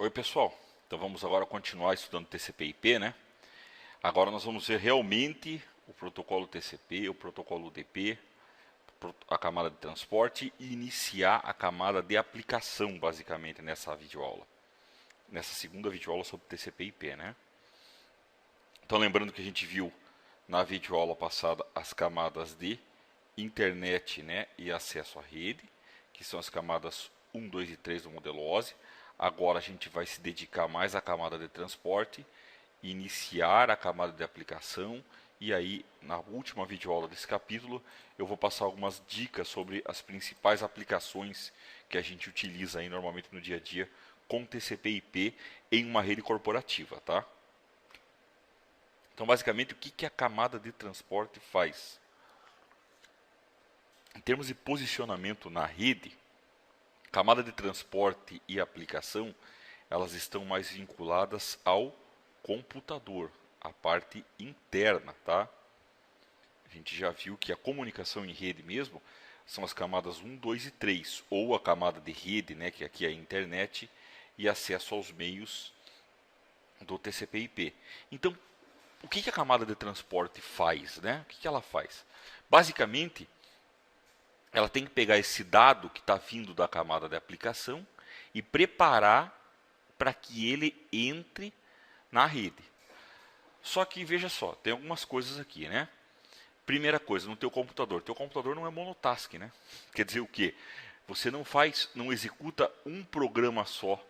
Oi pessoal, então vamos agora continuar estudando TCP/IP, né? Agora nós vamos ver realmente o protocolo TCP, o protocolo UDP, a camada de transporte e iniciar a camada de aplicação, basicamente, nessa videoaula. Nessa segunda videoaula sobre TCP/IP, né? Então lembrando que a gente viu na videoaula passada as camadas de internet, né, e acesso à rede, que são as camadas 1, 2 e 3 do modelo OSI. Agora a gente vai se dedicar mais à camada de transporte, iniciar a camada de aplicação, e aí na última videoaula desse capítulo eu vou passar algumas dicas sobre as principais aplicações que a gente utiliza aí normalmente no dia a dia com TCP/IP em uma rede corporativa, tá? Então basicamente o que a camada de transporte faz? Em termos de posicionamento na rede, camada de transporte e aplicação, elas estão mais vinculadas ao computador, a parte interna, tá? A gente já viu que a comunicação em rede mesmo são as camadas 1, 2 e 3, ou a camada de rede, né, que aqui é a internet, e acesso aos meios do TCP/IP. Então, o que a camada de transporte faz, né? O que ela faz? Basicamente, ela tem que pegar esse dado que está vindo da camada de aplicação e preparar para que ele entre na rede. Só que veja só, tem algumas coisas aqui, né? Primeira coisa, no teu computador não é monotask, né? Quer dizer o quê? Você não executa um programa só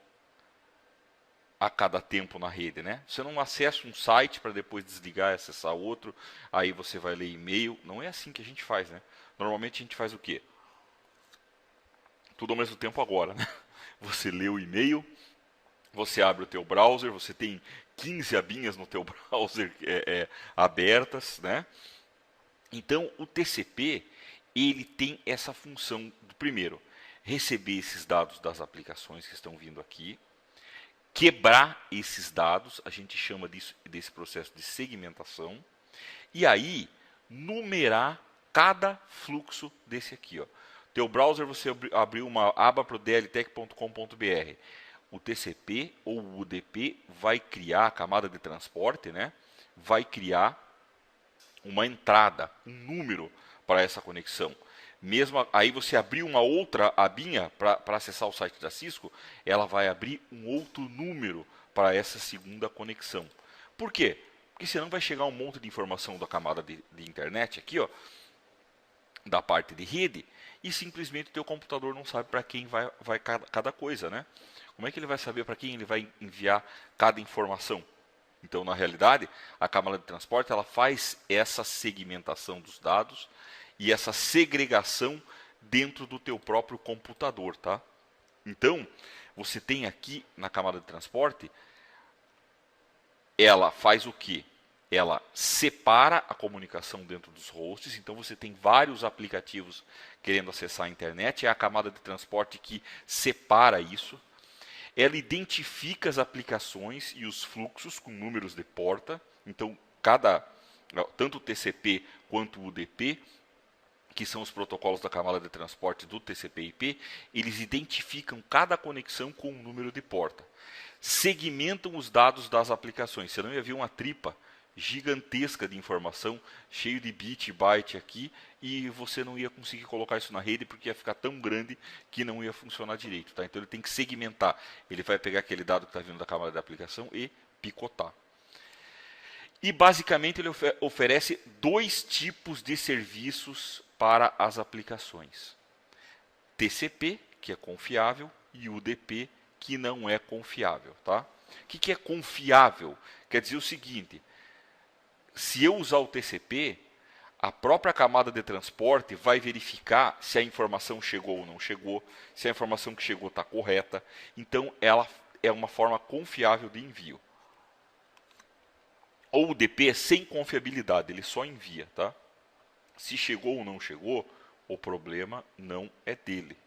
a cada tempo na rede, né? Você não acessa um site para depois desligar e acessar outro, aí você vai ler e-mail. Não é assim que a gente faz, né? Normalmente a gente faz o quê? Tudo ao mesmo tempo agora, né? Você lê o e-mail, você abre o teu browser, você tem 15 abinhas no teu browser abertas, né? Então, o TCP, ele tem essa função, primeiro, receber esses dados das aplicações que estão vindo aqui, quebrar esses dados, a gente chama desse processo de segmentação, e aí numerar cada fluxo desse aqui. Ó. Teu browser, você abriu uma aba para o dltech.com.br. O TCP ou o UDP vai criar a camada de transporte, né? Vai criar uma entrada, um número para essa conexão. Mesmo aí você abrir uma outra abinha para acessar o site da Cisco, ela vai abrir um outro número para essa segunda conexão. Por quê? Porque senão vai chegar um monte de informação da camada de internet aqui, ó, da parte de rede, e simplesmente o teu computador não sabe para quem vai cada coisa, né? Como é que ele vai saber para quem ele vai enviar cada informação? Então, na realidade, a camada de transporte ela faz essa segmentação dos dados e essa segregação dentro do teu próprio computador, tá? Então, você tem aqui na camada de transporte, ela faz o quê? Ela separa a comunicação dentro dos hosts, então você tem vários aplicativos querendo acessar a internet, é a camada de transporte que separa isso. Ela identifica as aplicações e os fluxos com números de porta, então tanto o TCP quanto o UDP, que são os protocolos da camada de transporte do TCP/IP, eles identificam cada conexão com um número de porta. Segmentam os dados das aplicações. Você não ia ver uma tripa gigantesca de informação, cheio de bit e byte aqui, e você não ia conseguir colocar isso na rede porque ia ficar tão grande que não ia funcionar direito. Tá? Então ele tem que segmentar. Ele vai pegar aquele dado que está vindo da camada da aplicação e picotar. E basicamente ele oferece dois tipos de serviços para as aplicações. TCP, que é confiável, e UDP, que não é confiável. Tá? O que é confiável? Quer dizer o seguinte, se eu usar o TCP, a própria camada de transporte vai verificar se a informação chegou ou não chegou, se a informação que chegou está correta. Então, ela é uma forma confiável de envio. O UDP é sem confiabilidade, ele só envia. Tá? Se chegou ou não chegou, o problema não é dele.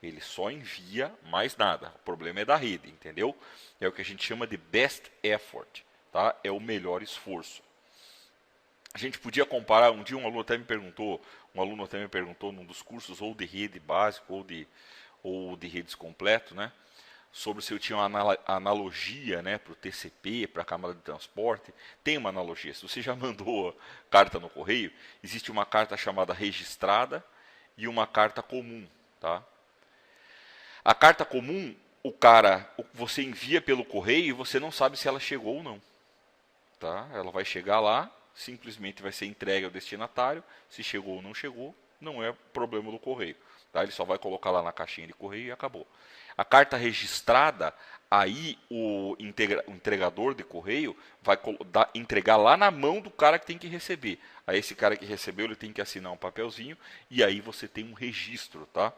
Ele só envia mais nada. O problema é da rede, entendeu? É o que a gente chama de best effort. Tá? É o melhor esforço. A gente podia comparar, um dia um aluno até me perguntou num dos cursos, ou de rede básico, ou de redes completo, né? sobre se eu tinha uma analogia, né, para o TCP, para a camada de transporte. Tem uma analogia. Se você já mandou carta no correio, existe uma carta chamada registrada e uma carta comum. Tá? A carta comum, você envia pelo correio e você não sabe se ela chegou ou não. Tá? Ela vai chegar lá, simplesmente vai ser entregue ao destinatário. Se chegou ou não chegou, não é problema do correio. Tá? Ele só vai colocar lá na caixinha de correio e acabou. A carta registrada, aí o entregador de correio vai entregar lá na mão do cara que tem que receber. Aí esse cara que recebeu, ele tem que assinar um papelzinho e aí você tem um registro. Tá?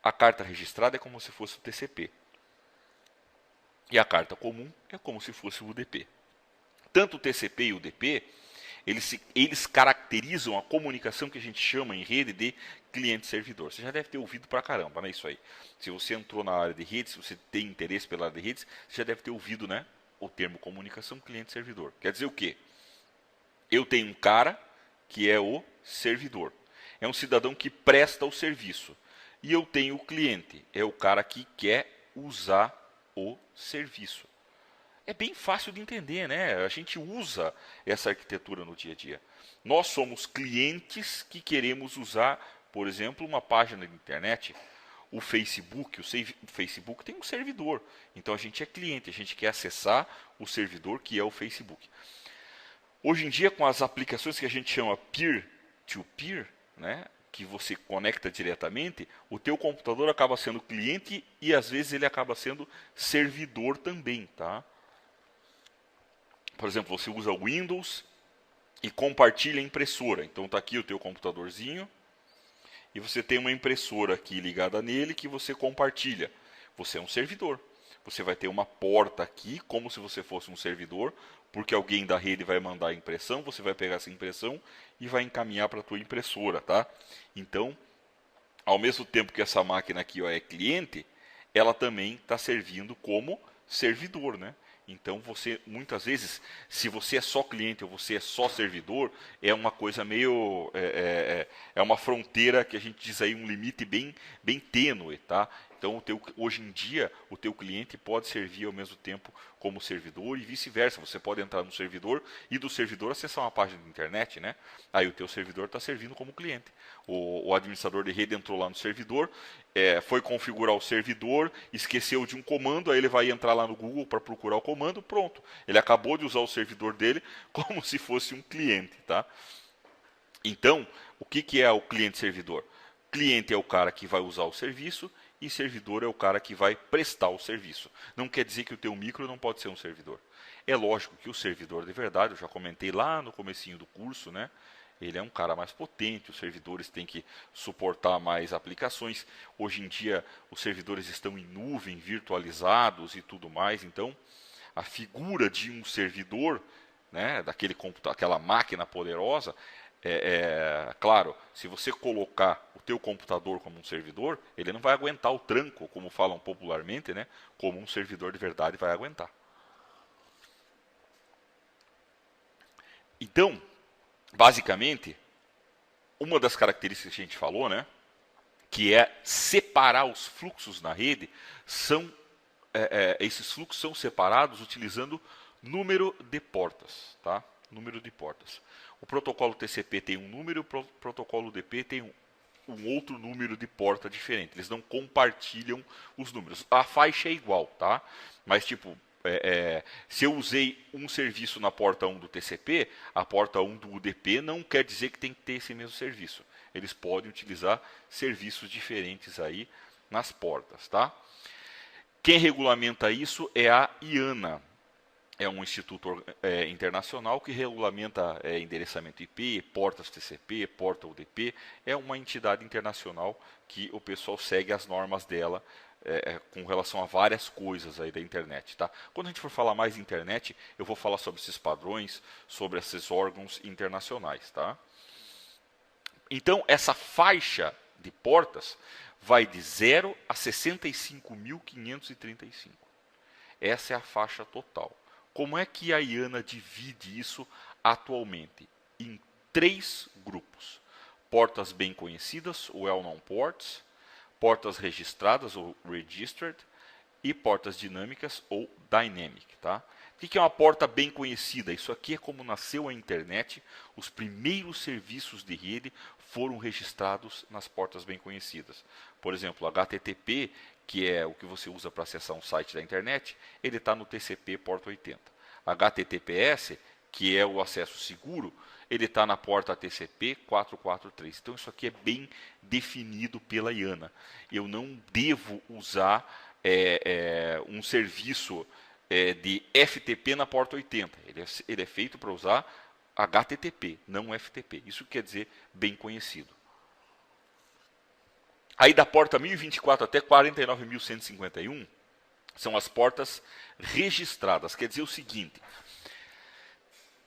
A carta registrada é como se fosse o TCP. E a carta comum é como se fosse o UDP. Tanto o TCP e o UDP, eles caracterizam a comunicação que a gente chama em rede de cliente-servidor. Você já deve ter ouvido pra caramba, né, isso aí. Se você entrou na área de redes, se você tem interesse pela área de redes, você já deve ter ouvido, né, o termo comunicação cliente-servidor. Quer dizer o quê? Eu tenho um cara que é o servidor. É um cidadão que presta o serviço. E eu tenho o cliente, é o cara que quer usar o serviço. É bem fácil de entender, né? A gente usa essa arquitetura no dia a dia. Nós somos clientes que queremos usar, por exemplo, uma página de internet. O Facebook tem um servidor. Então a gente é cliente, a gente quer acessar o servidor que é o Facebook. Hoje em dia, com as aplicações que a gente chama peer-to-peer, né? Que você conecta diretamente, o teu computador acaba sendo cliente e às vezes ele acaba sendo servidor também, tá? Por exemplo, você usa o Windows e compartilha a impressora. Então está aqui o teu computadorzinho e você tem uma impressora aqui ligada nele que você compartilha. Você é um servidor. Você vai ter uma porta aqui, como se você fosse um servidor, porque alguém da rede vai mandar a impressão, você vai pegar essa impressão e vai encaminhar para a tua impressora. Tá? Então, ao mesmo tempo que essa máquina aqui ó, é cliente, ela também está servindo como servidor, né? Então você, muitas vezes, se você é só cliente ou você é só servidor, é uma coisa meio, é uma fronteira que a gente diz aí, um limite bem tênue, tá? Então hoje em dia, o teu cliente pode servir ao mesmo tempo como servidor e vice-versa. Você pode entrar no servidor e do servidor acessar uma página de internet, né? Aí o teu servidor está servindo como cliente. O administrador de rede entrou lá no servidor, foi configurar o servidor, esqueceu de um comando, aí ele vai entrar lá no Google para procurar o comando, pronto. Ele acabou de usar o servidor dele como se fosse um cliente, tá? Então, o que é o cliente-servidor? Cliente é o cara que vai usar o serviço e servidor é o cara que vai prestar o serviço. Não quer dizer que o teu micro não pode ser um servidor. É lógico que o servidor de verdade, eu já comentei lá no comecinho do curso, né? Ele é um cara mais potente, os servidores têm que suportar mais aplicações. Hoje em dia, os servidores estão em nuvem, virtualizados e tudo mais. Então, a figura de um servidor, né, daquela máquina poderosa, claro, se você colocar o teu computador como um servidor, ele não vai aguentar o tranco, como falam popularmente, né, como um servidor de verdade vai aguentar. Então, basicamente, uma das características que a gente falou, né, que é separar os fluxos na rede, esses fluxos são separados utilizando número de portas, tá? Número de portas. O protocolo TCP tem um número, o protocolo UDP tem um outro número de porta diferente. Eles não compartilham os números. A faixa é igual, tá? Mas tipo, se eu usei um serviço na porta 1 do TCP, a porta 1 do UDP não quer dizer que tem que ter esse mesmo serviço. Eles podem utilizar serviços diferentes aí nas portas, tá? Quem regulamenta isso é a IANA. É um instituto internacional que regulamenta endereçamento IP, portas TCP, porta UDP. É uma entidade internacional que o pessoal segue as normas dela com relação a várias coisas aí da internet. Tá? Quando a gente for falar mais de internet, eu vou falar sobre esses padrões, sobre esses órgãos internacionais. Tá? Então, essa faixa de portas vai de 0 a 65.535. Essa é a faixa total. Como é que a IANA divide isso atualmente? Em 3 grupos. Portas bem conhecidas, well-known ports, portas registradas, ou registered, e portas dinâmicas ou dynamic, tá? O que é uma porta bem conhecida? Isso aqui é como nasceu a internet. Os primeiros serviços de rede foram registrados nas portas bem conhecidas. Por exemplo, HTTP, que é o que você usa para acessar um site da internet, ele está no TCP porta 80. HTTPS, que é o acesso seguro, ele está na porta TCP 443. Então isso aqui é bem definido pela IANA. Eu não devo usar um serviço de FTP na porta 80. Ele é feito para usar HTTP, não FTP. Isso quer dizer bem conhecido. Aí da porta 1024 até 49.151 são as portas registradas. Quer dizer o seguinte: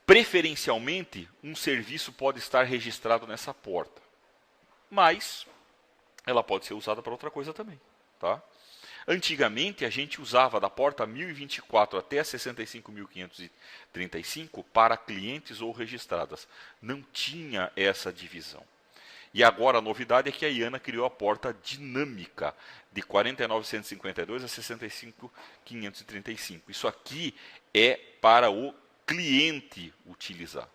preferencialmente, um serviço pode estar registrado nessa porta, mas ela pode ser usada para outra coisa também, tá? Antigamente, a gente usava da porta 1024 até a 65.535 para clientes ou registradas. Não tinha essa divisão. E agora a novidade é que a IANA criou a porta dinâmica de 49.152 a 65.535. Isso aqui é para o cliente utilizar.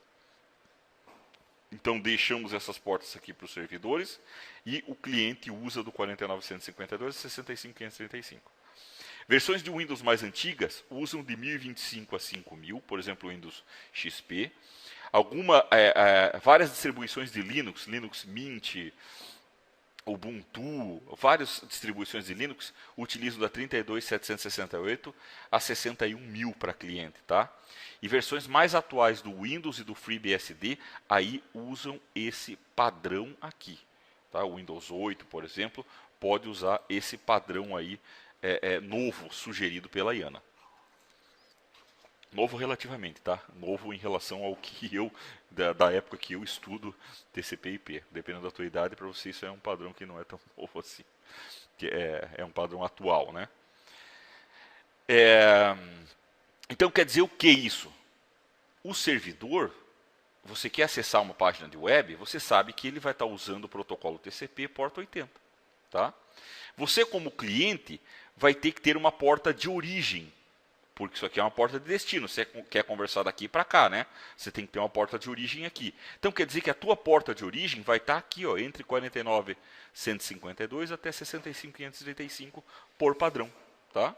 Então deixamos essas portas aqui para os servidores e o cliente usa do 49.152 a 65.535. Versões de Windows mais antigas usam de 1025 a 5000, por exemplo, o Windows XP. Várias distribuições de Linux, Linux Mint, Ubuntu, várias distribuições de Linux utilizam da 32.768 a 61.000 para cliente, tá? E versões mais atuais do Windows e do FreeBSD aí usam esse padrão aqui, tá? O Windows 8, por exemplo, pode usar esse padrão aí novo sugerido pela IANA. Novo relativamente, tá? Novo em relação ao que da época que eu estudo TCP/IP. Dependendo da tua idade, para você isso é um padrão que não é tão novo assim. Que é um padrão atual, né? Então quer dizer o que isso? O servidor, você quer acessar uma página de web, você sabe que ele vai estar usando o protocolo TCP porta 80, tá? Você como cliente vai ter que ter uma porta de origem, porque isso aqui é uma porta de destino. Você quer conversar daqui para cá, né? Você tem que ter uma porta de origem aqui. Então quer dizer que a tua porta de origem vai estar aqui, ó, entre 49.152 até 65.535 por padrão, tá?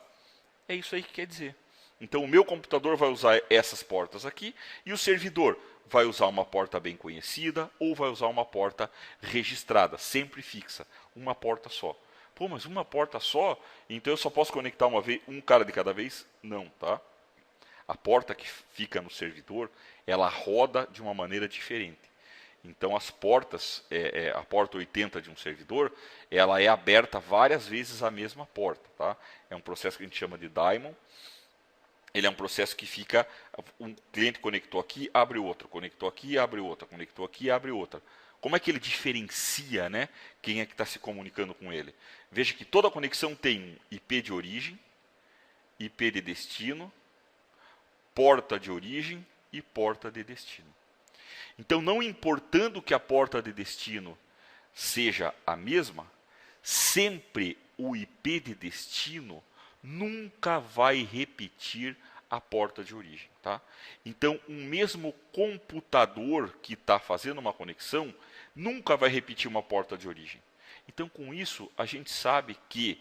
É isso aí que quer dizer. Então o meu computador vai usar essas portas aqui e o servidor vai usar uma porta bem conhecida ou vai usar uma porta registrada, sempre fixa, uma porta só. Pô, mas uma porta só? Então eu só posso conectar uma vez, um cara de cada vez? Não, tá? A porta que fica no servidor, ela roda de uma maneira diferente. Então as portas, a porta 80 de um servidor, ela é aberta várias vezes a mesma porta, tá? É um processo que a gente chama de daemon. Ele é um processo que fica, um cliente conectou aqui, abre outro, conectou aqui, abre outra, conectou aqui, abre outra. Como é que ele diferencia, né, quem é que está se comunicando com ele? Veja que toda conexão tem um IP de origem, IP de destino, porta de origem e porta de destino. Então, não importando que a porta de destino seja a mesma, sempre o IP de destino nunca vai repetir a porta de origem, tá? Então, um mesmo computador que está fazendo uma conexão nunca vai repetir uma porta de origem. Então, com isso, a gente sabe que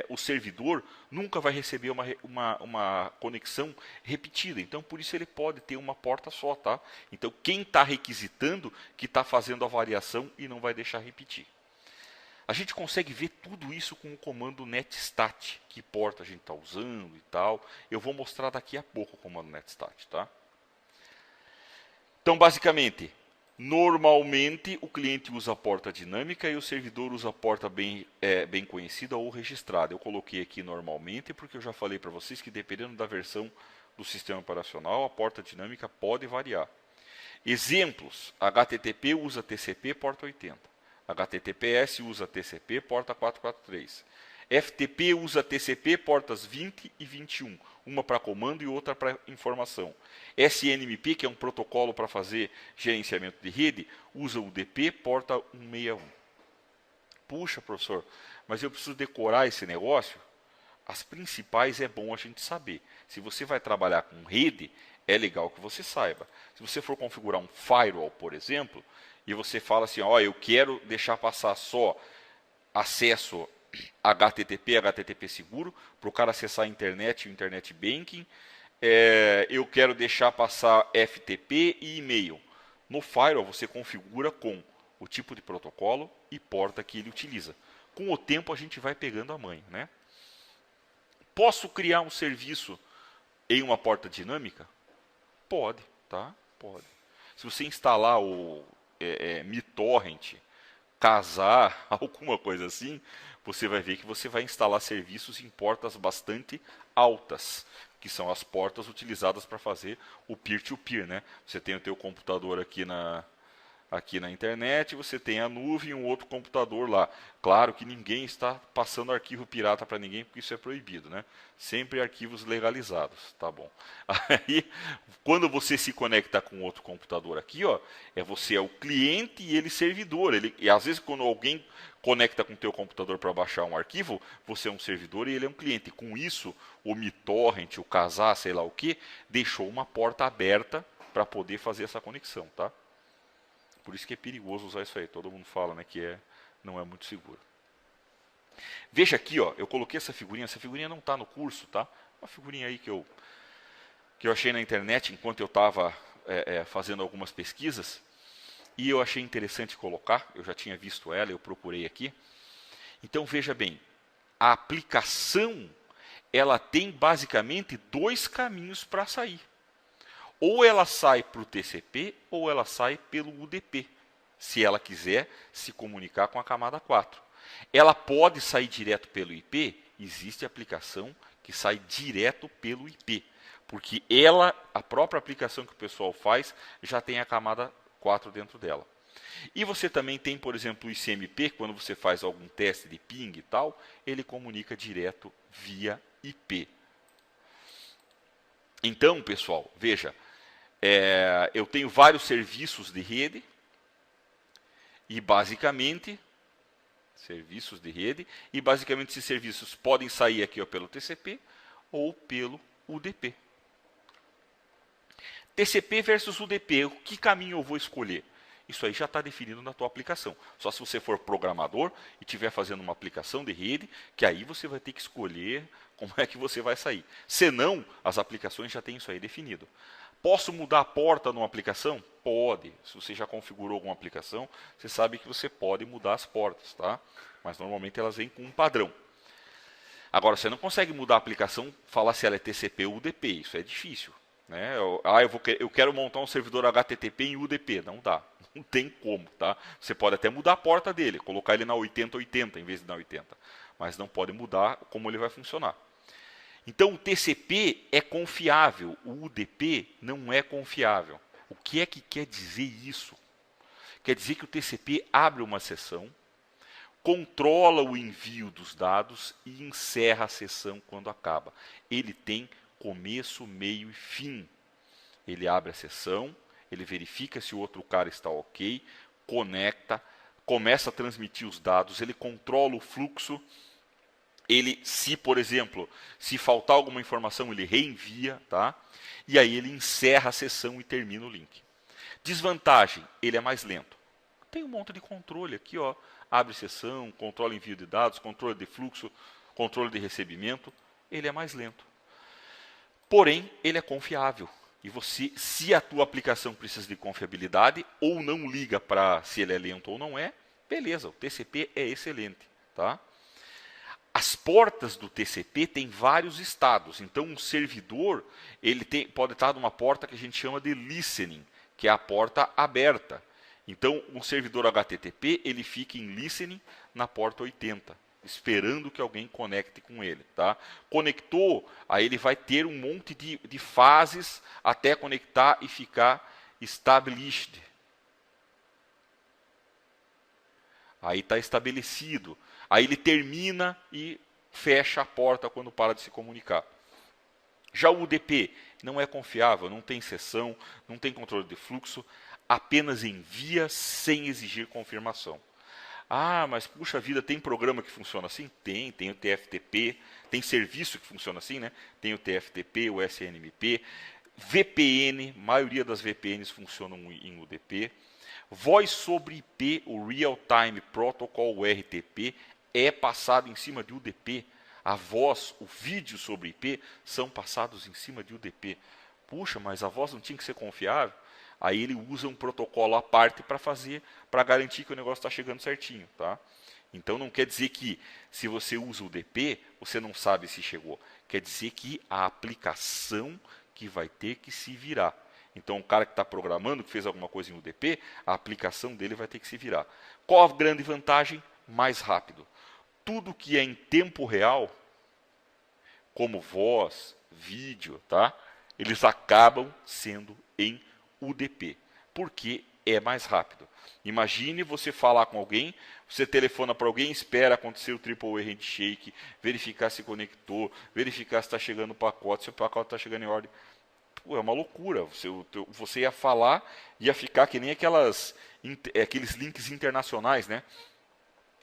o servidor nunca vai receber uma conexão repetida. Então, por isso ele pode ter uma porta só, tá? Então, quem está requisitando que está fazendo a variação e não vai deixar repetir. A gente consegue ver tudo isso com o comando netstat, que porta a gente está usando e tal. Eu vou mostrar daqui a pouco o comando netstat, tá? Então, basicamente, normalmente o cliente usa a porta dinâmica e o servidor usa a porta bem conhecida ou registrada. Eu coloquei aqui normalmente porque eu já falei para vocês que dependendo da versão do sistema operacional, a porta dinâmica pode variar. Exemplos: HTTP usa TCP porta 80. HTTPS usa TCP porta 443. FTP usa TCP portas 20 e 21, uma para comando e outra para informação. SNMP, que é um protocolo para fazer gerenciamento de rede, usa UDP porta 161. Puxa, professor, mas eu preciso decorar esse negócio? As principais é bom a gente saber. Se você vai trabalhar com rede, é legal que você saiba. Se você for configurar um firewall, por exemplo, e você fala assim, ó, eu quero deixar passar só acesso HTTP, HTTP seguro, para o cara acessar a internet e o internet banking, eu quero deixar passar FTP e e-mail. No firewall você configura com o tipo de protocolo e porta que ele utiliza. Com o tempo a gente vai pegando a manha, né? Posso criar um serviço em uma porta dinâmica? Pode, tá? Pode. Se você instalar o MiTorrent, casar, alguma coisa assim, você vai ver que você vai instalar serviços em portas bastante altas, que são as portas utilizadas para fazer o peer-to-peer, né? Você tem o teu computador aqui na internet, você tem a nuvem e um outro computador lá. Claro que ninguém está passando arquivo pirata para ninguém, porque isso é proibido, né? Sempre arquivos legalizados, tá bom. Aí, quando você se conecta com outro computador aqui, ó, você é o cliente e ele servidor. E às vezes quando alguém conecta com o teu computador para baixar um arquivo, você é um servidor e ele é um cliente. Com isso, o MiTorrent, o Kazaa, sei lá o que, deixou uma porta aberta para poder fazer essa conexão, tá? Por isso que é perigoso usar isso aí. Todo mundo fala, né, que não é muito seguro. Veja aqui, ó, eu coloquei essa figurinha. Essa figurinha não está no curso, tá? Uma figurinha aí que eu achei na internet enquanto eu estava fazendo algumas pesquisas. E eu achei interessante colocar. Eu já tinha visto ela, eu procurei aqui. Então, veja bem. A aplicação, ela tem basicamente dois caminhos para sair. Ou ela sai para o TCP, ou ela sai pelo UDP, se ela quiser se comunicar com a camada 4. Ela pode sair direto pelo IP, existe aplicação que sai direto pelo IP, porque a própria aplicação que o pessoal faz, já tem a camada 4 dentro dela. E você também tem, por exemplo, o ICMP, quando você faz algum teste de ping e tal, ele comunica direto via IP. Então, pessoal, veja, eu tenho vários serviços de rede e basicamente esses serviços podem sair aqui, ó, pelo TCP ou pelo UDP. TCP versus UDP, que caminho eu vou escolher? Isso aí já está definido na tua aplicação. Só se você for programador e estiver fazendo uma aplicação de rede, que aí você vai ter que escolher como é que você vai sair. Senão, as aplicações já têm isso aí definido. Posso mudar a porta numa aplicação? Pode. Se você já configurou alguma aplicação, você sabe que você pode mudar as portas, tá? Mas normalmente elas vêm com um padrão. Agora, você não consegue mudar a aplicação, falar se ela é TCP ou UDP. Isso é difícil, né? Eu quero montar um servidor HTTP em UDP. Não dá. Não tem como, tá? Você pode até mudar a porta dele, colocar ele na 8080 em vez de na 80. Mas não pode mudar como ele vai funcionar. Então, o TCP é confiável, o UDP não é confiável. O que é que quer dizer isso? Quer dizer que o TCP abre uma sessão, controla o envio dos dados e encerra a sessão quando acaba. Ele tem começo, meio e fim. Ele abre a sessão, ele verifica se o outro cara está ok, conecta, começa a transmitir os dados, ele controla o fluxo. Se, por exemplo, se faltar alguma informação, ele reenvia, tá? E aí ele encerra a sessão e termina o link. Desvantagem, ele é mais lento. Tem um monte de controle aqui, ó. Abre sessão, controla envio de dados, controle de fluxo, controle de recebimento. Ele é mais lento. Porém, ele é confiável. E você, se a tua aplicação precisa de confiabilidade, ou não liga para se ele é lento ou não é, beleza, o TCP é excelente, tá? As portas do TCP têm vários estados. Então, um servidor pode estar numa porta que a gente chama de listening, que é a porta aberta. Então, um servidor HTTP ele fica em listening na porta 80, esperando que alguém conecte com ele. Tá? Conectou, aí ele vai ter um monte de fases até conectar e ficar established. Aí está estabelecido. Aí ele termina e fecha a porta quando para de se comunicar. Já o UDP não é confiável, não tem sessão, não tem controle de fluxo, apenas envia sem exigir confirmação. Ah, mas puxa vida, tem programa que funciona assim? Tem o TFTP, tem serviço que funciona assim, né? Tem o TFTP, o SNMP, VPN, maioria das VPNs funcionam em UDP. Voz sobre IP, o Real Time Protocol, o RTP, é passado em cima de UDP. A voz, o vídeo sobre IP são passados em cima de UDP. Puxa, mas a voz não tinha que ser confiável? Aí ele usa um protocolo à parte para garantir que o negócio está chegando certinho, tá? Então não quer dizer que se você usa o UDP, você não sabe se chegou. Quer dizer que a aplicação que vai ter que se virar. Então o cara que está programando, que fez alguma coisa em UDP, a aplicação dele vai ter que se virar. Qual a grande vantagem? Mais rápido. Tudo que é em tempo real, como voz, vídeo, tá? Eles acabam sendo em UDP, porque é mais rápido. Imagine você falar com alguém, você telefona para alguém, espera acontecer o AAA handshake, verificar se conectou, verificar se está chegando o pacote, se o pacote está chegando em ordem. Pô, é uma loucura. Você ia falar, ia ficar que nem aqueles links internacionais, né?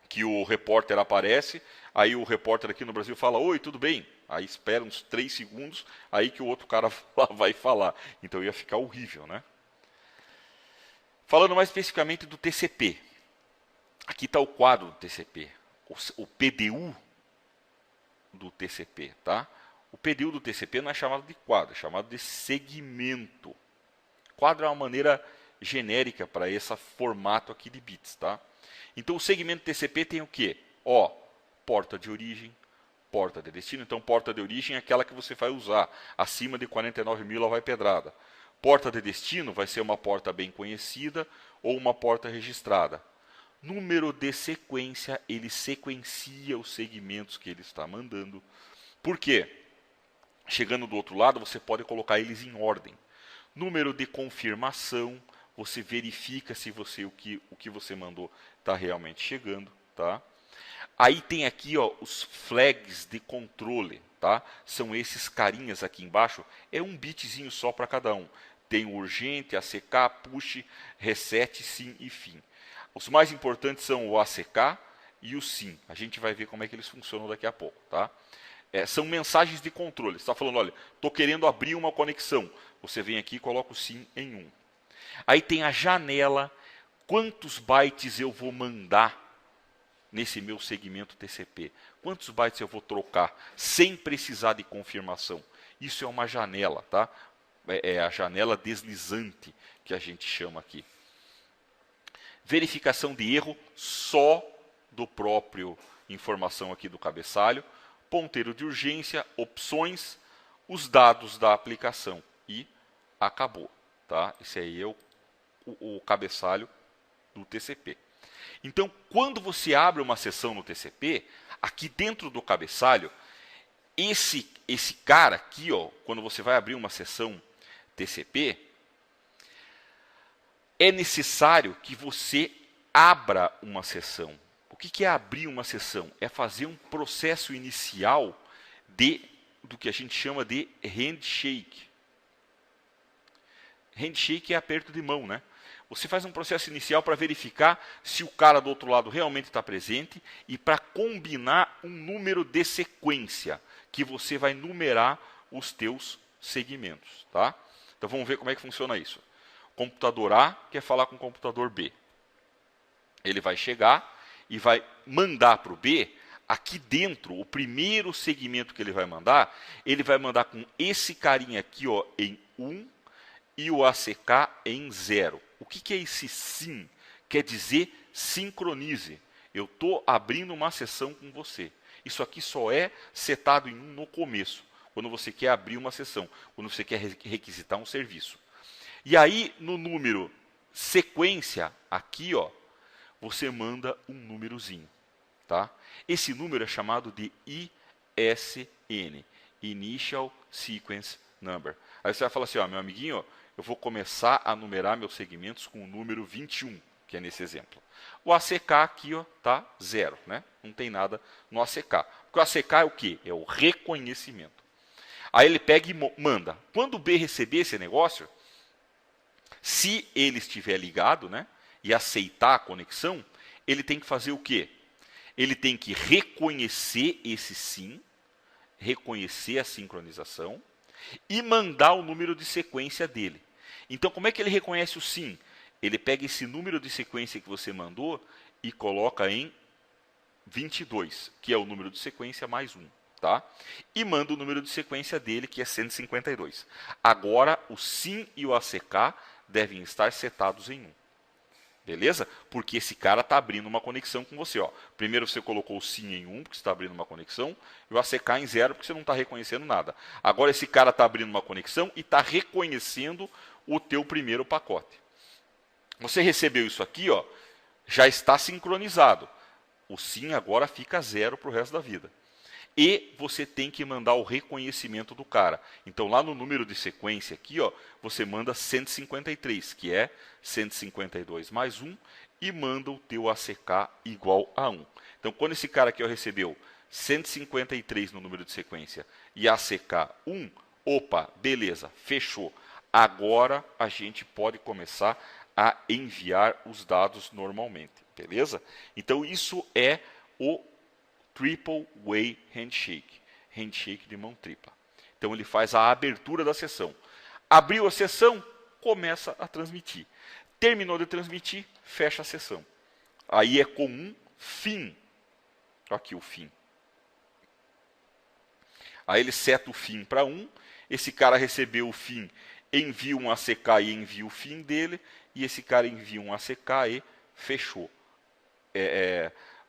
Que o repórter aparece, aí o repórter aqui no Brasil fala, oi, tudo bem? Aí espera uns 3 segundos, aí que o outro cara vai falar. Então ia ficar horrível, né? Falando mais especificamente do TCP. Aqui está o quadro do TCP. O PDU do TCP, tá? O PDU do TCP não é chamado de quadro, é chamado de segmento. Quadro é uma maneira genérica para esse formato aqui de bits, tá? Então o segmento TCP tem o quê? Ó, porta de origem, porta de destino. Então porta de origem é aquela que você vai usar. Acima de 49.000 ela vai pedrada. Porta de destino vai ser uma porta bem conhecida ou uma porta registrada. Número de sequência, ele sequencia os segmentos que ele está mandando. Por quê? Chegando do outro lado, você pode colocar eles em ordem. Número de confirmação, você verifica se o que você mandou está realmente chegando, tá? Aí tem aqui, ó, os flags de controle, tá? São esses carinhas aqui embaixo, é um bitzinho só para cada um. Tem o urgente, ACK, push, reset, sim e fim. Os mais importantes são o ACK e o sim. A gente vai ver como é que eles funcionam daqui a pouco, tá? São mensagens de controle. Você está falando, olha, estou querendo abrir uma conexão. Você vem aqui e coloca o sim em 1. Aí tem a janela, quantos bytes eu vou mandar nesse meu segmento TCP. Quantos bytes eu vou trocar sem precisar de confirmação. Isso é uma janela, tá? É a janela deslizante que a gente chama aqui. Verificação de erro só do próprio informação aqui do cabeçalho. Ponteiro de urgência, opções, os dados da aplicação. E acabou, tá? Esse aí é o cabeçalho do TCP. Então, quando você abre uma sessão no TCP, aqui dentro do cabeçalho, esse cara aqui, ó, quando você vai abrir uma sessão TCP, é necessário que você abra uma sessão. O que é abrir uma sessão? É fazer um processo inicial do que a gente chama de handshake. Handshake é aperto de mão, né? Você faz um processo inicial para verificar se o cara do outro lado realmente está presente e para combinar um número de sequência que você vai numerar os teus segmentos, tá? Então vamos ver como é que funciona isso. O computador A quer falar com o computador B. Ele vai chegar e vai mandar para o B, aqui dentro, o primeiro segmento que ele vai mandar com esse carinha aqui, ó, em 1 e o ACK em 0. O que é esse sim? Quer dizer sincronize. Eu estou abrindo uma sessão com você. Isso aqui só é setado em 1 no começo, quando você quer abrir uma sessão, quando você quer requisitar um serviço. E aí, no número sequência, aqui, ó, você manda um númerozinho. Tá? Esse número é chamado de ISN, Initial Sequence Number. Aí você vai falar assim, ó, meu amiguinho, eu vou começar a numerar meus segmentos com o número 21, que é nesse exemplo. O ACK aqui está 0, né? Não tem nada no ACK. Porque o ACK é o quê? É o reconhecimento. Aí ele pega e manda. Quando o B receber esse negócio, se ele estiver ligado, né, e aceitar a conexão, ele tem que fazer o quê? Ele tem que reconhecer esse sim, reconhecer a sincronização e mandar o número de sequência dele. Então, como é que ele reconhece o sim? Ele pega esse número de sequência que você mandou e coloca em 22, que é o número de sequência mais 1. Tá? E manda o número de sequência dele, que é 152. Agora, o sim e o ACK devem estar setados em 1. Beleza? Porque esse cara está abrindo uma conexão com você. Ó. Primeiro você colocou o sim em 1, porque você está abrindo uma conexão, e o ACK em 0, porque você não está reconhecendo nada. Agora esse cara está abrindo uma conexão e está reconhecendo o teu primeiro pacote. Você recebeu isso aqui, ó, já está sincronizado. O sim agora fica 0 para o resto da vida. E você tem que mandar o reconhecimento do cara. Então, lá no número de sequência aqui, ó, você manda 153, que é 152 mais 1, e manda o teu ACK igual a 1. Então, quando esse cara aqui ó, recebeu 153 no número de sequência e ACK 1, opa, beleza, fechou. Agora a gente pode começar a enviar os dados normalmente, beleza? Então, isso é o Triple Way Handshake, handshake de mão tripla. Então ele faz a abertura da sessão. Abriu a sessão, começa a transmitir. Terminou de transmitir, fecha a sessão. Aí é comum, fim. Aqui o fim. Aí ele seta o fim para 1, esse cara recebeu o fim, envia um ACK e envia o fim dele, e esse cara envia um ACK e fechou.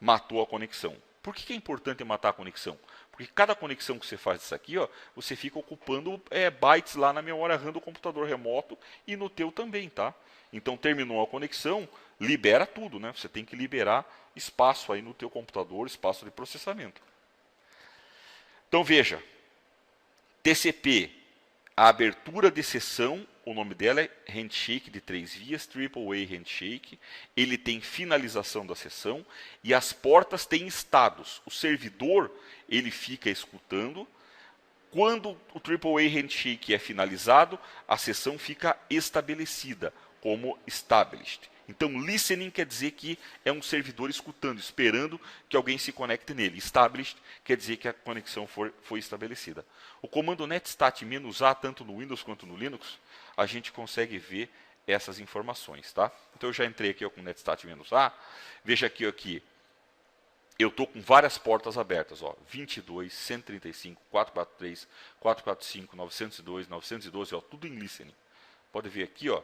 Matou a conexão. Por que é importante matar a conexão? Porque cada conexão que você faz isso aqui, ó, você fica ocupando bytes lá na memória RAM do computador remoto e no teu também, tá? Então terminou a conexão, libera tudo, né? Você tem que liberar espaço aí no teu computador, espaço de processamento. Então veja, TCP, a abertura de sessão, o nome dela é handshake de 3 vias, triple way handshake. Ele tem finalização da sessão e as portas têm estados. O servidor ele fica escutando. Quando o triple way handshake é finalizado, a sessão fica estabelecida como established. Então, listening quer dizer que é um servidor escutando, esperando que alguém se conecte nele. Established quer dizer que a conexão foi estabelecida. O comando netstat-a, tanto no Windows quanto no Linux, a gente consegue ver essas informações. Tá? Então, eu já entrei aqui ó, com netstat-a. Veja aqui, eu estou com várias portas abertas. Ó, 22, 135, 443, 445, 902, 912, ó, tudo em listening. Pode ver aqui, ó.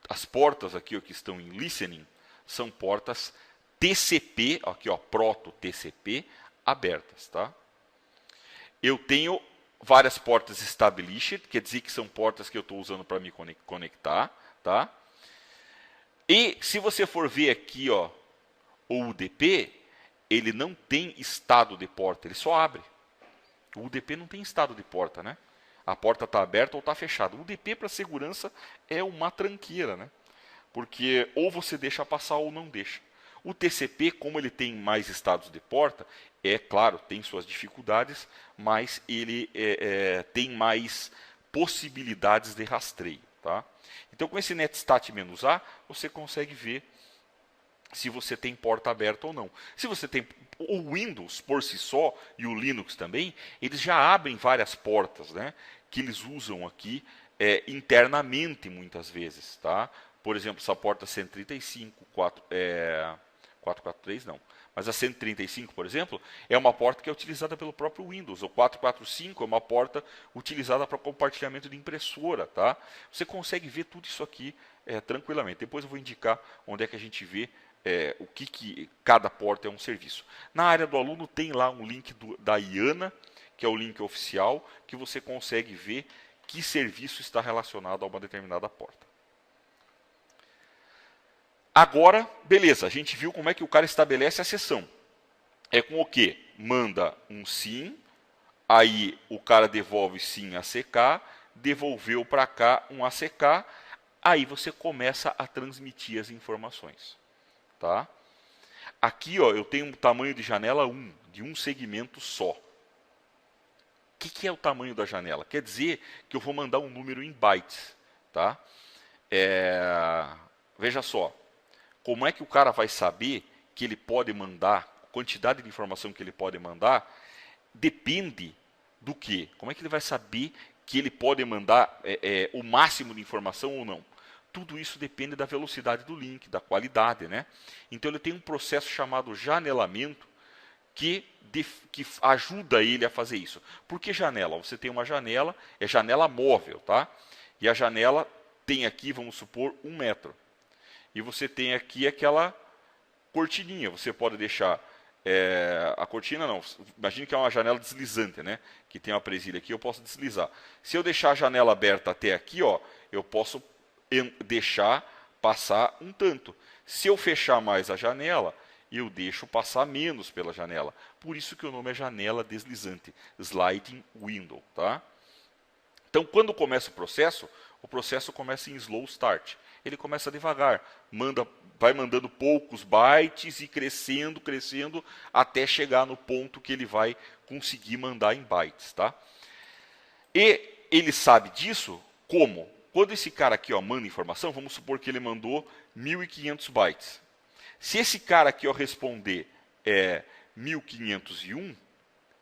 As portas aqui ó, que estão em listening são portas TCP, aqui ó, proto TCP abertas, tá? Eu tenho várias portas established, quer dizer que são portas que eu estou usando para me conectar, tá? E se você for ver aqui, ó, o UDP, ele não tem estado de porta, ele só abre. O UDP não tem estado de porta, né? A porta está aberta ou está fechada. O UDP para segurança é uma tranqueira, né? Porque ou você deixa passar ou não deixa. O TCP, como ele tem mais estados de porta, é claro, tem suas dificuldades, mas ele tem mais possibilidades de rastreio. Tá? Então, com esse netstat-a, você consegue ver se você tem porta aberta ou não. Se você tem o Windows por si só e o Linux também, eles já abrem várias portas, né, que eles usam aqui internamente muitas vezes. Tá? Por exemplo, essa porta 135, 443 não, mas a 135, por exemplo, é uma porta que é utilizada pelo próprio Windows. O 445 é uma porta utilizada para compartilhamento de impressora. Tá? Você consegue ver tudo isso aqui tranquilamente. Depois eu vou indicar onde é que a gente vê o que cada porta é um serviço. Na área do aluno tem lá um link da IANA, que é o link oficial, que você consegue ver que serviço está relacionado a uma determinada porta. Agora, beleza, a gente viu como é que o cara estabelece a sessão. É com o quê? Manda um sim, aí o cara devolve sim ACK, devolveu para cá um ACK, aí você começa a transmitir as informações. Tá? Aqui ó, eu tenho um tamanho de janela 1, de um segmento só. O que é o tamanho da janela? Quer dizer que eu vou mandar um número em bytes. Tá? Veja só, como é que o cara vai saber que ele pode mandar, a quantidade de informação que ele pode mandar, depende do quê? Como é que ele vai saber que ele pode mandar o máximo de informação ou não? Tudo isso depende da velocidade do link, da qualidade, né? Então ele tem um processo chamado janelamento que ajuda ele a fazer isso. Por que janela? Você tem uma janela, é janela móvel, tá? E a janela tem aqui, vamos supor, 1 metro. E você tem aqui aquela cortininha. Você pode deixar a cortina, não. Imagine que é uma janela deslizante, né? Que tem uma presilha aqui, eu posso deslizar. Se eu deixar a janela aberta até aqui, ó, eu posso deixar passar um tanto. Se eu fechar mais a janela, eu deixo passar menos pela janela. Por isso que o nome é janela deslizante, sliding window, tá? Então, quando começa o processo começa em slow start. Ele começa devagar, vai mandando poucos bytes e crescendo, crescendo, até chegar no ponto que ele vai conseguir mandar em bytes, tá? E ele sabe disso como? Quando esse cara aqui, ó, manda informação, vamos supor que ele mandou 1.500 bytes. Se esse cara aqui, ó, responder 1501,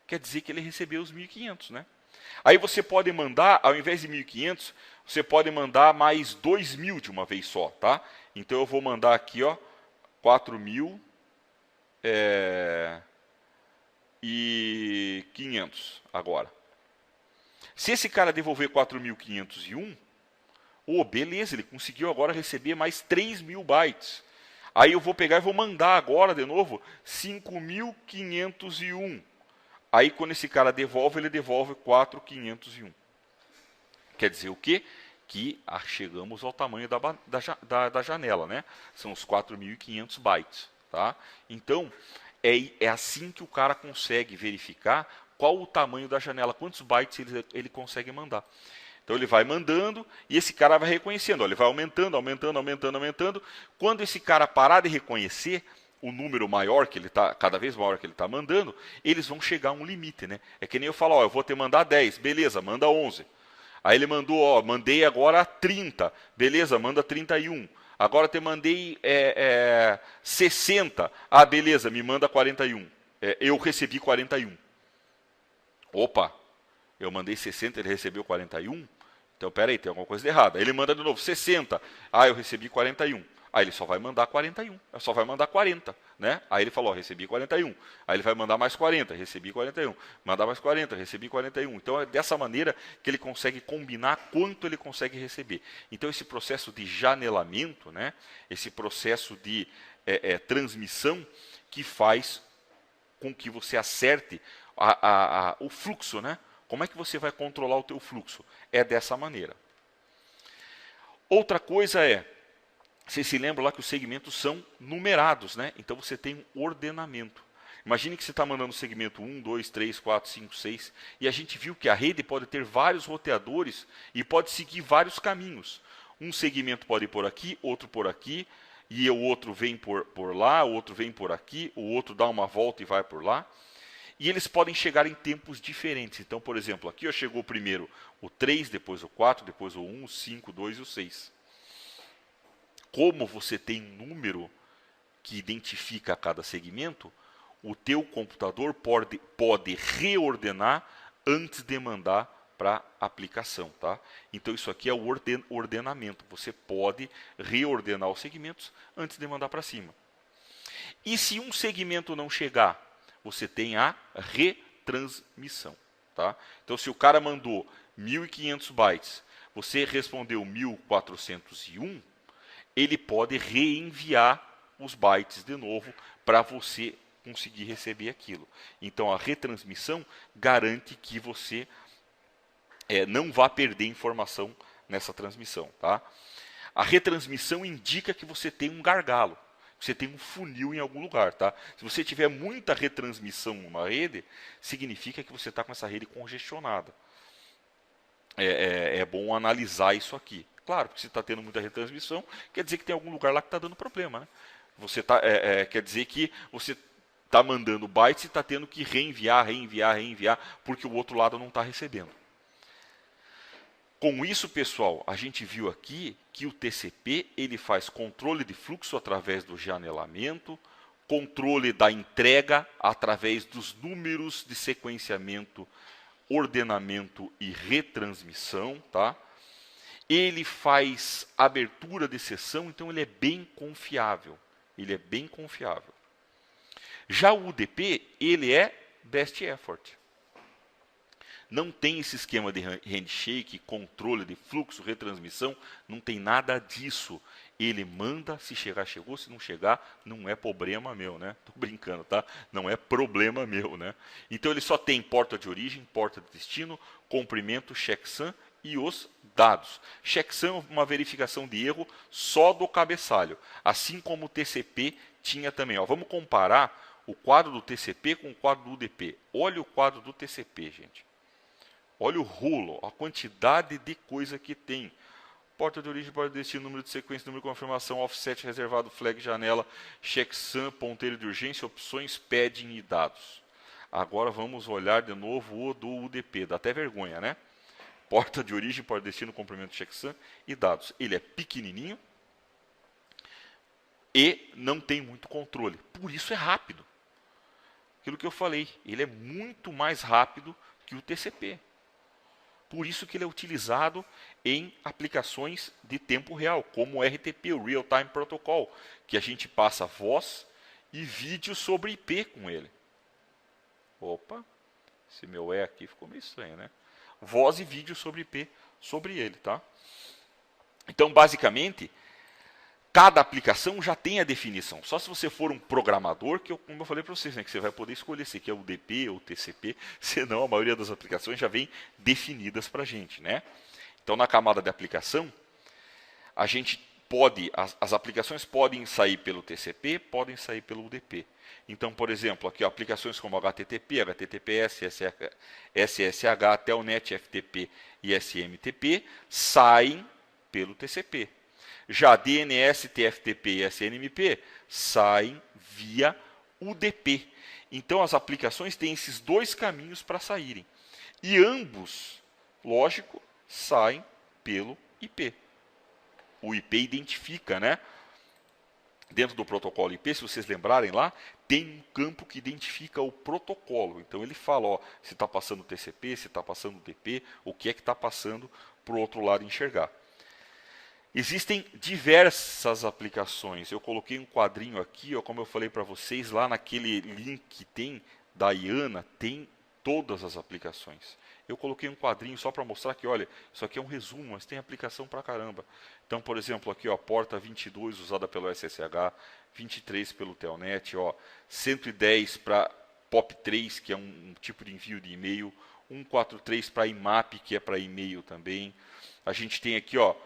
quer dizer que ele recebeu os 1.500, né? Aí você pode mandar, ao invés de 1.500, você pode mandar mais 2.000 de uma vez só, tá? Então eu vou mandar aqui, ó, 4.000 e 500 agora. Se esse cara devolver 4.501, beleza, ele conseguiu agora receber mais 3.000 bytes. Aí eu vou pegar e vou mandar agora de novo 5.501. Aí quando esse cara devolve, ele devolve 4.501. Quer dizer o quê? Que chegamos ao tamanho da janela, né? São os 4.500 bytes. Tá? Então, é assim que o cara consegue verificar qual o tamanho da janela, quantos bytes ele consegue mandar. Então ele vai mandando e esse cara vai reconhecendo. Ó, ele vai aumentando, aumentando, aumentando, aumentando. Quando esse cara parar de reconhecer o número maior que ele tá, cada vez maior que ele está mandando, eles vão chegar a um limite, né? É que nem eu falo, ó, eu vou te mandar 10, beleza, manda 11. Aí ele mandou, ó, mandei agora 30, beleza, manda 31. Agora te mandei 60, beleza, me manda 41. Eu recebi 41. Opa, eu mandei 60, ele recebeu 41. Então, peraí, tem alguma coisa errada. Ele manda de novo 60. Eu recebi 41. Aí ele só vai mandar 41. Só vai mandar 40. Né? Aí ele falou, recebi 41. Aí ele vai mandar mais 40, recebi 41. Mandar mais 40, recebi 41. Então, é dessa maneira que ele consegue combinar quanto ele consegue receber. Então, esse processo de janelamento, né? Esse processo de transmissão que faz com que você acerte o fluxo, né? Como é que você vai controlar o teu fluxo? É dessa maneira. Outra coisa vocês se lembram lá que os segmentos são numerados, né? Então você tem um ordenamento. Imagine que você está mandando segmento 1, 2, 3, 4, 5, 6, e a gente viu que a rede pode ter vários roteadores e pode seguir vários caminhos. Um segmento pode ir por aqui, outro por aqui, e o outro vem por lá, o outro vem por aqui, o outro dá uma volta e vai por lá. E eles podem chegar em tempos diferentes. Então, por exemplo, aqui chegou primeiro o 3, depois o 4, depois o 1, o 5, o 2 e o 6. Como você tem um número que identifica cada segmento, o teu computador pode reordenar antes de mandar para a aplicação. Tá? Então, isso aqui é o ordenamento. Você pode reordenar os segmentos antes de mandar para cima. E se um segmento não chegar, você tem a retransmissão. Tá? Então, se o cara mandou 1.500 bytes, você respondeu 1.401, ele pode reenviar os bytes de novo para você conseguir receber aquilo. Então, a retransmissão garante que você não vá perder informação nessa transmissão. Tá? A retransmissão indica que você tem um gargalo. Você tem um funil em algum lugar. Tá? Se você tiver muita retransmissão numa rede, significa que você está com essa rede congestionada. É bom analisar isso aqui. Claro, porque se está tendo muita retransmissão, quer dizer que tem algum lugar lá que está dando problema. Né? Quer dizer que você está mandando bytes e está tendo que reenviar, porque o outro lado não está recebendo. Com isso, pessoal, a gente viu aqui que o TCP ele faz controle de fluxo através do janelamento, controle da entrega através dos números de sequenciamento, ordenamento e retransmissão, tá? Ele faz abertura de sessão, então ele é bem confiável. Ele é bem confiável. Já o UDP, ele é best effort. Não tem esse esquema de handshake, controle de fluxo, retransmissão, não tem nada disso. Ele manda, se chegar, chegou, se não chegar, não é problema meu, né? Tô brincando, tá? Não é problema meu, né? Então ele só tem porta de origem, porta de destino, comprimento, checksum e os dados. Checksum é uma verificação de erro só do cabeçalho, assim como o TCP tinha também. Ó, vamos comparar o quadro do TCP com o quadro do UDP. Olha o quadro do TCP, gente. Olha o rolo, a quantidade de coisa que tem. Porta de origem, porta de destino, número de sequência, número de confirmação, offset, reservado, flag, janela, checksum, ponteiro de urgência, opções, padding e dados. Agora vamos olhar de novo o do UDP, dá até vergonha, né? Porta de origem, porta de destino, comprimento, checksum e dados. Ele é pequenininho e não tem muito controle. Por isso é rápido. Aquilo que eu falei, ele é muito mais rápido que o TCP. Por isso que ele é utilizado em aplicações de tempo real, como o RTP, o Real Time Protocol, que a gente passa voz e vídeo sobre IP com ele. Opa, esse meu aqui ficou meio estranho, né? Voz e vídeo sobre IP sobre ele, tá? Então, basicamente, cada aplicação já tem a definição. Só se você for um programador, como eu falei para vocês, né, que você vai poder escolher se quer o UDP ou o TCP, senão a maioria das aplicações já vem definidas para a gente, né? Então, na camada de aplicação, a gente pode, as aplicações podem sair pelo TCP, podem sair pelo UDP. Então, por exemplo, aqui ó, aplicações como HTTP, HTTPS, SSH, Telnet, FTP e SMTP saem pelo TCP. Já DNS, TFTP e SNMP saem via UDP. Então, as aplicações têm esses dois caminhos para saírem. E ambos, lógico, saem pelo IP. O IP identifica, né? Dentro do protocolo IP, se vocês lembrarem lá, tem um campo que identifica o protocolo. Então, ele fala ó, se está passando TCP, se está passando UDP, o que é que está passando para o outro lado enxergar. Existem diversas aplicações. Eu coloquei um quadrinho aqui, ó, como eu falei para vocês, lá naquele link que tem da IANA, tem todas as aplicações. Eu coloquei um quadrinho só para mostrar que, olha, isso aqui é um resumo, mas tem aplicação para caramba. Então, por exemplo, aqui, ó, porta 22 usada pelo SSH, 23 pelo Telnet, ó, 110 para POP3, que é um tipo de envio de e-mail, 143 para IMAP, que é para e-mail também. A gente tem aqui, ó,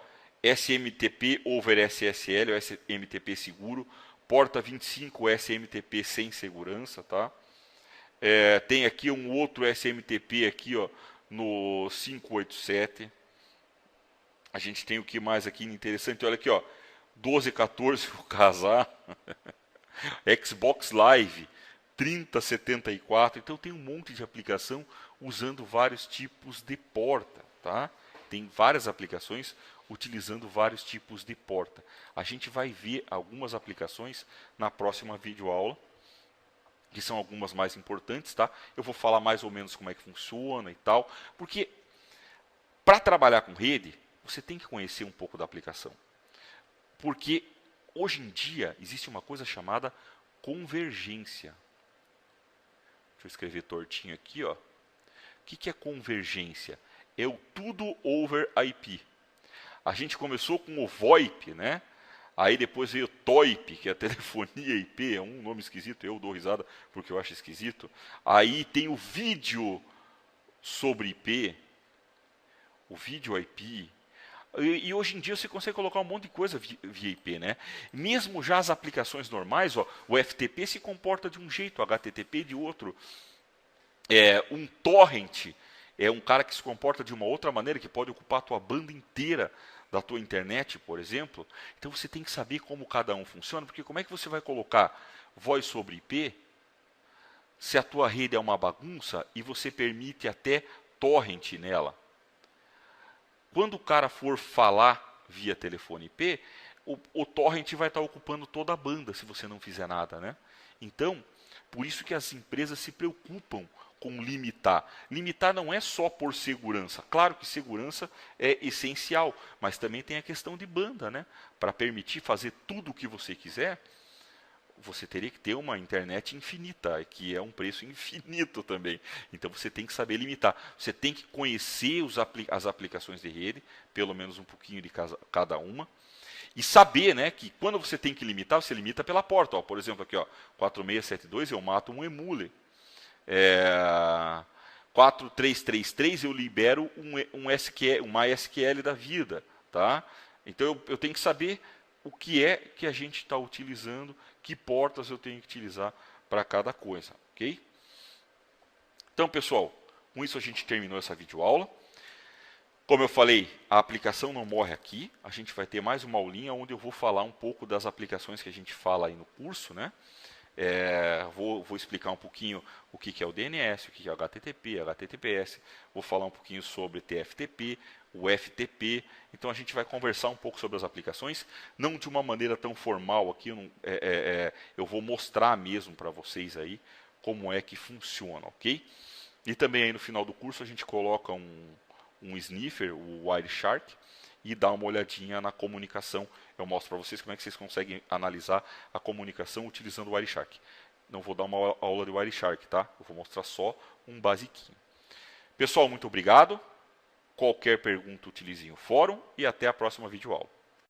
SMTP over SSL, ou SMTP seguro, porta 25 SMTP sem segurança, tá? Tem aqui um outro SMTP aqui, ó, no 587. A gente tem o que mais aqui interessante? Olha aqui, ó, 1214 o casar, Xbox Live 3074. Então tem um monte de aplicação usando vários tipos de porta, tá? Tem várias aplicações utilizando vários tipos de porta. A gente vai ver algumas aplicações na próxima videoaula, que são algumas mais importantes, tá? Eu vou falar mais ou menos como é que funciona e tal, porque para trabalhar com rede, você tem que conhecer um pouco da aplicação. Porque hoje em dia existe uma coisa chamada convergência. Deixa eu escrever tortinho aqui, ó. O que é convergência? É o tudo over IP. A gente começou com o VoIP, né? Aí depois veio o TOIP, que é a telefonia IP, é um nome esquisito, eu dou risada porque eu acho esquisito. Aí tem o vídeo sobre IP, o vídeo IP. E hoje em dia você consegue colocar um monte de coisa via IP, né? Mesmo já as aplicações normais, ó, o FTP se comporta de um jeito, o HTTP de outro. Um torrent é um cara que se comporta de uma outra maneira, que pode ocupar a tua banda inteira da tua internet, por exemplo. Então você tem que saber como cada um funciona, porque como é que você vai colocar voz sobre IP se a tua rede é uma bagunça e você permite até torrent nela? Quando o cara for falar via telefone IP, o torrent vai estar ocupando toda a banda se você não fizer nada, né? Então, por isso que as empresas se preocupam com limitar. Limitar não é só por segurança. Claro que segurança é essencial, mas também tem a questão de banda, né? Para permitir fazer tudo o que você quiser, você teria que ter uma internet infinita, que é um preço infinito também. Então você tem que saber limitar. Você tem que conhecer as aplicações de rede, pelo menos um pouquinho de cada uma. E saber, né, que quando você tem que limitar, você limita pela porta. Ó, por exemplo, aqui, ó, 4672 eu mato um emule. 4333 eu libero um SQL, um MySQL da vida. Tá? Então eu tenho que saber o que é que a gente está utilizando, que portas eu tenho que utilizar para cada coisa. Ok? Então, pessoal, com isso a gente terminou essa videoaula. Como eu falei, a aplicação não morre aqui. A gente vai ter mais uma aulinha onde eu vou falar um pouco das aplicações que a gente fala aí no curso, né? Vou explicar um pouquinho o que é o DNS, o que é o HTTP, HTTPS. Vou falar um pouquinho sobre TFTP, o FTP. Então a gente vai conversar um pouco sobre as aplicações, não de uma maneira tão formal aqui. Eu vou mostrar mesmo para vocês aí como é que funciona, ok? E também aí no final do curso a gente coloca um sniffer, o Wireshark, e dá uma olhadinha na comunicação. Eu mostro para vocês como é que vocês conseguem analisar a comunicação utilizando o Wireshark. Não vou dar uma aula de Wireshark, tá? Eu vou mostrar só um basiquinho. Pessoal, muito obrigado. Qualquer pergunta, utilizem o fórum e até a próxima videoaula.